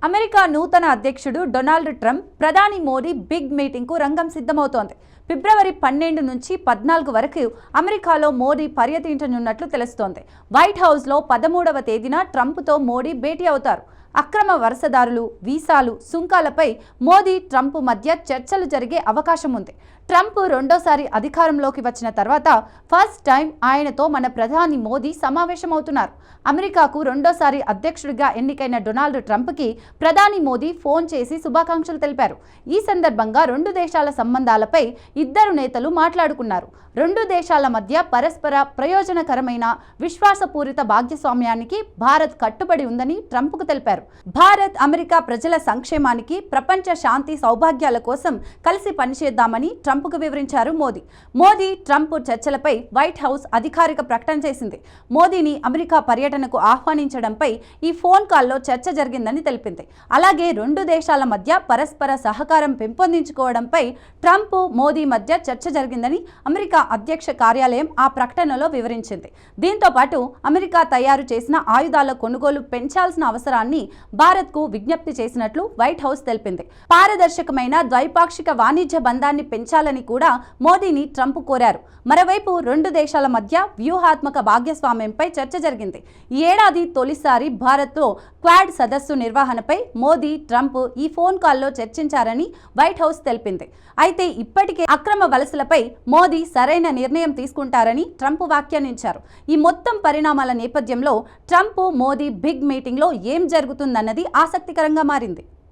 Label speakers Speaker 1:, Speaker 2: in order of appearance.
Speaker 1: America నూతన అధ్యక్షుడు Donald Trump ప్రధాని మోడీ బిగ్ మీటింగ్కు రంగం సిద్ధమవుతోంది. ఫిబ్రవరి 12 నుంచి 14 వరకు అమెరికాలో మోడీ పర్యటించనున్నట్లు తెలుస్తోంది. వైట్ హౌస్లో 13వ తేదీన ట్రంప్తో మోడీ భేటీ అవుతారు. అక్రమ వలసదారులు, వీసాలు, సుంకాలపై మోదీ, ట్రంప్ మధ్య చర్చలు జరిగే అవకాశం ఉంది. ట్రంప్ రెండోసారి అధికారంలోకి వచ్చిన తర్వాత ఫస్ట్ టైం ఆయనతో మన ప్రధాని మోదీ సమావేశమవుతున్నారు. అమెరికాకు రెండోసారి అధ్యక్షుడిగా ఎన్నికైన డొనాల్డ్ ట్రంప్కి ప్రధాని మోదీ ఫోన్ చేసి శుభాకాంక్షలు తెలిపారు. ఈ సందర్భంగా రెండు దేశాల సంబంధాలపై ఇద్దరు నేతలు మాట్లాడుకున్నారు. రెండు దేశాల మధ్య పరస్పర ప్రయోజనకరమైన విశ్వాసపూరిత భాగస్వామ్యానికి భారత్ కట్టుబడి ఉందని ట్రంప్కు తెలిపారు. భారత్, అమెరికా ప్రజల సంక్షేమానికి, ప్రపంచ శాంతి సౌభాగ్యాల కోసం కలిసి పనిచేద్దామని ట్రంప్కు వివరించారు మోదీ. ట్రంప్ చర్చలపై వైట్ హౌస్ అధికారిక ప్రకటన చేసింది. మోదీని అమెరికా పర్యటనకు ఆహ్వానించడంపై ఈ ఫోన్ కాల్లో చర్చ జరిగిందని తెలిపింది. అలాగే రెండు దేశాల మధ్య పరస్పర సహకారం పెంపొందించుకోవడంపై ట్రంప్, మోదీ మధ్య చర్చ జరిగిందని అమెరికా అధ్యక్ష కార్యాలయం ఆ ప్రకటనలో వివరించింది. దీంతో పాటు అమెరికా తయారు చేసిన ఆయుధాల కొనుగోలు పెంచాల్సిన అవసరాన్ని భారత్కు విజ్ఞప్తి చేసినట్లు వైట్ హౌస్ తెలిపింది. పారదర్శకమైన ద్వైపాక్షిక వాణిజ్య బంధాన్ని పెంచాలని కూడా మోదీని ట్రంప్ కోరారు. మరోవైపు రెండు దేశాల మధ్య వ్యూహాత్మక భాగస్వామ్యంపై చర్చ జరిగింది. ఈ ఏడాది తొలిసారి భారత్లో క్వాడ్ సదస్సు నిర్వహణపై మోదీ, ట్రంప్ ఈ ఫోన్ కాల్లో చర్చించారని వైట్ హౌస్ తెలిపింది. అయితే ఇప్పటికే అక్రమ వలసలపై మోదీ సరైన నిర్ణయం తీసుకుంటారని ట్రంప్ వ్యాఖ్యానించారు. ఈ మొత్తం పరిణామాల నేపథ్యంలో ట్రంప్, మోదీ బిగ్ మీటింగ్లో ఏం జరుగుతుందన్నది ఆసక్తికరంగా మారింది.